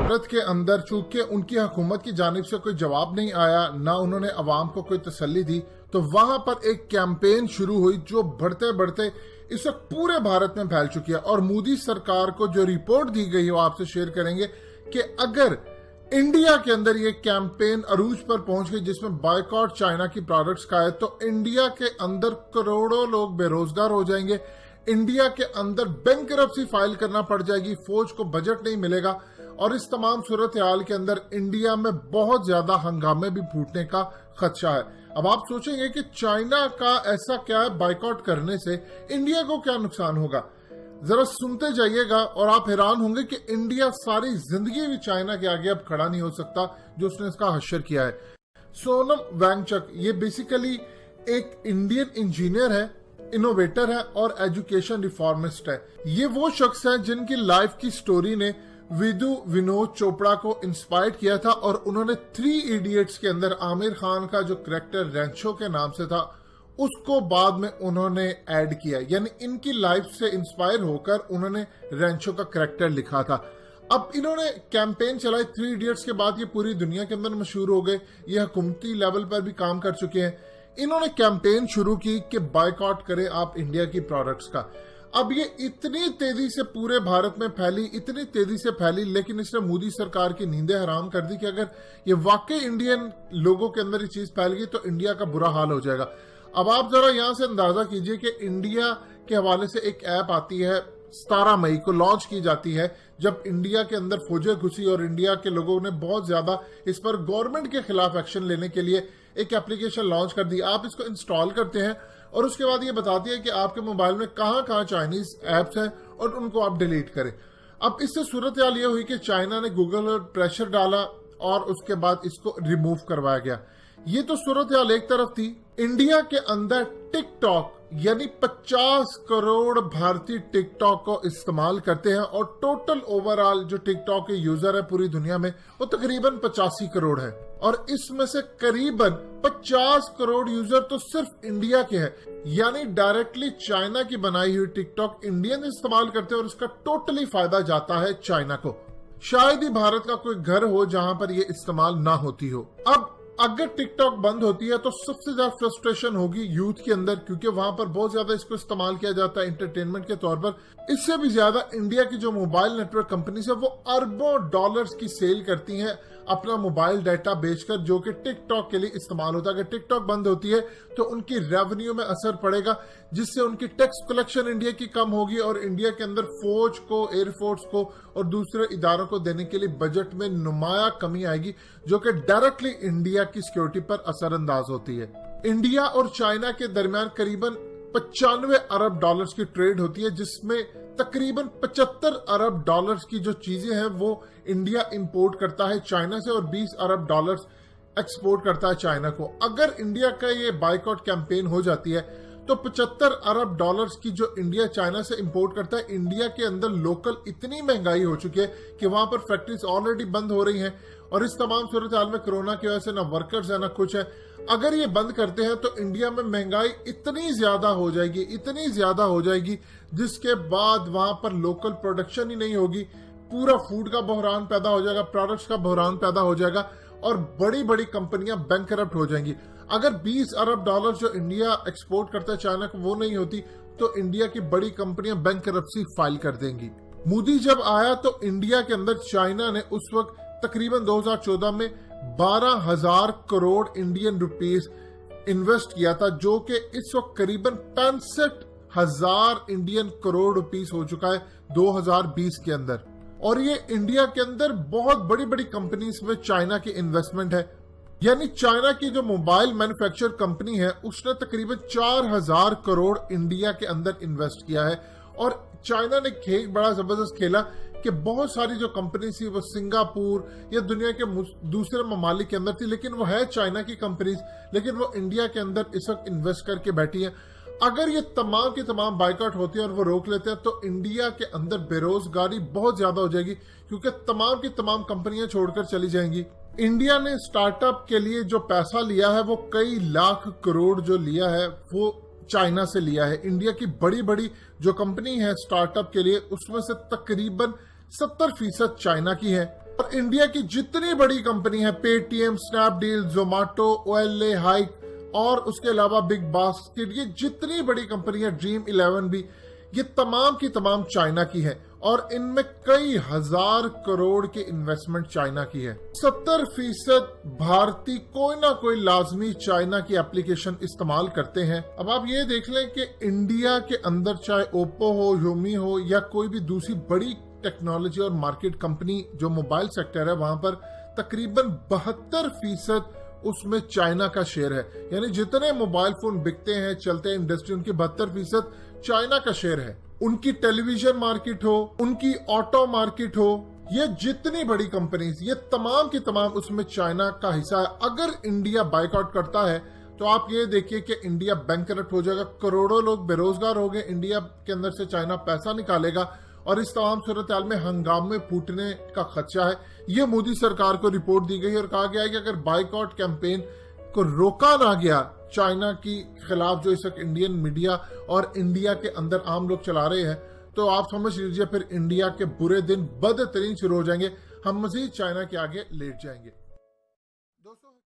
भारत के अंदर चूंकि उनकी हुकूमत की जानिब से कोई जवाब नहीं आया, ना उन्होंने अवाम को कोई तसल्ली दी, तो वहां पर एक कैंपेन शुरू हुई जो बढ़ते बढ़ते इस वक्त पूरे भारत में फैल चुकी है। और मोदी सरकार को जो रिपोर्ट दी गई है वो आपसे शेयर करेंगे कि अगर इंडिया के अंदर ये कैंपेन अरूज पर पहुंच गई जिसमें बायकॉट चाइना की प्रोडक्ट्स का है, तो इंडिया के अंदर करोड़ों लोग बेरोजगार हो जाएंगे, इंडिया के अंदर बैंकरप्सी फाइल करना पड़ जाएगी, फौज को बजट नहीं मिलेगा और इस तमाम सूरत हाल के अंदर इंडिया में बहुत ज्यादा हंगामे भी फूटने का खदशा है। अब आप सोचेंगे कि चाइना का ऐसा क्या है बायकॉट करने से इंडिया को क्या नुकसान होगा। जरा सुनते जाइएगा और आप हैरान होंगे कि इंडिया सारी जिंदगी भी चाइना के आगे अब खड़ा नहीं हो सकता जो उसने इसका हश्र किया है। सोनम वांगचुक ये बेसिकली एक इंडियन इंजीनियर है, इनोवेटर है और एजुकेशन रिफॉर्मिस्ट है। ये वो शख्स है जिनकी लाइफ की स्टोरी ने विनोद चोपड़ा को इंस्पायर किया था और उन्होंने 3 इडियट्स के अंदर आमिर खान का जो कैरेक्टर रैंचो के नाम से था उसको बाद में उन्होंने ऐड किया, यानी इनकी लाइफ से इंस्पायर होकर उन्होंने रैंचो का कैरेक्टर लिखा था। अब इन्होंने कैंपेन चलाई 3 इडियट्स के बाद, ये पूरी दुनिया के अंदर मशहूर हो गए, ये हुकूमती लेवल पर भी काम कर चुके हैं। इन्होंने कैंपेन शुरू की कि बायकॉट करें आप इंडिया की प्रोडक्ट्स का। अब ये इतनी तेजी से पूरे भारत में फैली, इतनी तेजी से फैली, लेकिन इसने मोदी सरकार की नींदें हराम कर दी कि अगर ये वाकई इंडियन लोगों के अंदर ये चीज फैल गई तो इंडिया का बुरा हाल हो जाएगा। अब आप जरा यहां से अंदाजा कीजिए कि इंडिया के हवाले से एक ऐप आती है 17 मई को लॉन्च की जाती है, जब इंडिया के अंदर फौजें घुसी और इंडिया के लोगों ने बहुत ज्यादा इस पर गवर्नमेंट के खिलाफ एक्शन लेने के लिए एक एप्लीकेशन लॉन्च कर दी। आप इसको इंस्टॉल करते हैं और उसके बाद ये बताती है कि आपके मोबाइल में कहां कहां चाइनीज एप्स हैं और उनको आप डिलीट करें। अब इससे सूरत हाल ये हुई कि चाइना ने गूगल पर प्रेशर डाला और उसके बाद इसको रिमूव करवाया गया। ये तो सूरत हाल एक तरफ थी। इंडिया के अंदर टिकटॉक यानी 50 करोड़ भारतीय टिकटॉक को इस्तेमाल करते हैं और टोटल ओवरऑल जो टिकटॉक के यूजर है पूरी दुनिया में वो तकरीबन 85 करोड़ है और इसमें से करीबन 50 करोड़ यूजर तो सिर्फ इंडिया के हैं, यानी डायरेक्टली चाइना की बनाई हुई टिकटॉक इंडियन इस्तेमाल करते हैं और इसका टोटली फायदा जाता है चाइना को। शायद ही भारत का कोई घर हो जहां पर यह इस्तेमाल ना होती हो। अब अगर टिकटॉक बंद होती है तो सबसे ज्यादा फ्रस्ट्रेशन होगी यूथ के अंदर, क्योंकि वहां पर बहुत ज्यादा इसको इस्तेमाल किया जाता है इंटरटेनमेंट के तौर पर। इससे भी ज्यादा इंडिया की जो मोबाइल नेटवर्क कंपनीज है वो अरबों डॉलर्स की सेल करती हैं अपना मोबाइल डाटा बेचकर, जो कि टिकटॉक के लिए इस्तेमाल होता है। अगर टिकटॉक बंद होती है तो उनकी रेवेन्यू में असर पड़ेगा, जिससे उनकी टैक्स कलेक्शन इंडिया की कम होगी और इंडिया के अंदर फौज को, एयरफोर्स को और दूसरे इदारों को देने के लिए बजट में नुमाया कमी आएगी, जो कि डायरेक्टली इंडिया की सिक्योरिटी पर असरअंदाज होती है। इंडिया और चाइना के दरमियान करीबन 95 अरब डॉलर्स की ट्रेड होती है, जिसमें तकरीबन 75 अरब डॉलर्स की जो चीजें हैं वो इंडिया इंपोर्ट करता है चाइना से और 20 अरब डॉलर्स एक्सपोर्ट करता है चाइना को। अगर इंडिया का ये बायकॉट कैंपेन हो जाती है तो 75 अरब डॉलर्स की जो इंडिया चाइना से इंपोर्ट करता है, इंडिया के अंदर लोकल इतनी महंगाई हो चुकी है कि वहां पर फैक्ट्रीज ऑलरेडी बंद हो रही हैं और इस तमाम सूरत हाल में कोरोना की वजह से ना वर्कर्स है ना कुछ है। अगर ये बंद करते हैं तो इंडिया में महंगाई इतनी ज्यादा हो जाएगी, इतनी ज्यादा हो जाएगी, जिसके बाद वहां पर लोकल प्रोडक्शन ही नहीं होगी, पूरा फूड का बहरान पैदा हो जाएगा, प्रोडक्ट्स का बहरान पैदा हो जाएगा और बड़ी बड़ी कंपनियां बैंकरप्ट हो जाएंगी। अगर 20 अरब डॉलर जो इंडिया एक्सपोर्ट करता है चाइना को वो नहीं होती तो इंडिया की बड़ी कंपनियां बैंकरप्सी फाइल कर देंगी। मोदी जब आया तो इंडिया के अंदर चाइना ने उस वक्त तकरीबन 2014 में 12,000 करोड़ इंडियन रुपीस इन्वेस्ट किया था, जो कि इस वक्त करीबन 65,000 इंडियन करोड़ रुपीस हो चुका है 2020 के अंदर। और ये इंडिया के अंदर बहुत बड़ी बड़ी कंपनीज में चाइना की इन्वेस्टमेंट है, यानी चाइना की जो मोबाइल मैन्युफैक्चर कंपनी है उसने तकरीबन 4,000 करोड़ इंडिया के अंदर इन्वेस्ट किया है। और चाइना ने खेल बड़ा जबरदस्त खेला कि बहुत सारी जो कंपनी थी वो सिंगापुर या दुनिया के दूसरे ममालिक के अंदर थी, लेकिन वो है चाइना की कंपनीज, लेकिन वो इंडिया के अंदर इस वक्त इन्वेस्ट करके बैठी है। अगर ये तमाम की तमाम बायकॉट होती है और वो रोक लेते हैं तो इंडिया के अंदर बेरोजगारी बहुत ज्यादा हो जाएगी, क्योंकि तमाम की तमाम कंपनियां छोड़कर चली जाएंगी। इंडिया ने स्टार्टअप के लिए जो पैसा लिया है वो कई लाख करोड़ जो लिया है वो चाइना से लिया है। इंडिया की बड़ी बड़ी जो कंपनी है स्टार्टअप के लिए उसमें से तकरीबन 70% चाइना की है। और इंडिया की जितनी बड़ी कंपनी है, Paytm, Snapdeal, Zomato, Ola, hike और उसके अलावा बिग बास्केट, ये जितनी बड़ी कंपनी है, ड्रीम 11 भी, ये तमाम की तमाम चाइना की है और इनमें कई हजार करोड़ की इन्वेस्टमेंट चाइना की है। 70% भारतीय कोई ना कोई लाजमी चाइना की एप्लीकेशन इस्तेमाल करते हैं। अब आप ये देख लें कि इंडिया के अंदर चाहे ओप्पो हो, ह्यूमी हो या कोई भी दूसरी बड़ी टेक्नोलॉजी और मार्केट कंपनी जो मोबाइल सेक्टर है, वहां पर तकरीबन 72% उसमें चाइना का शेयर है। यानी जितने मोबाइल फोन बिकते हैं, चलते हैं इंडस्ट्री, उनकी 72% चाइना का शेयर है। उनकी टेलीविजन मार्केट हो, उनकी ऑटो मार्केट हो, ये जितनी बड़ी कंपनीज, ये तमाम की तमाम उसमें चाइना का हिस्सा है। अगर इंडिया बाइकआउट करता है तो आप ये देखिए कि इंडिया बैंकरप्ट हो जाएगा, करोड़ों लोग बेरोजगार हो गए, इंडिया के अंदर से चाइना पैसा निकालेगा और इस तमाम सूरत हाल में हंगामे फूटने का खदशा है। ये मोदी सरकार को रिपोर्ट दी गई और कहा गया है कि अगर बाइकआउट कैंपेन को रोका ना गया चाइना की खिलाफ, जो इस वक्त इंडियन मीडिया और इंडिया के अंदर आम लोग चला रहे हैं, तो आप समझ लीजिए फिर इंडिया के बुरे दिन बदतरीन शुरू हो जाएंगे। हम मजीद चाइना के आगे लेट जाएंगे।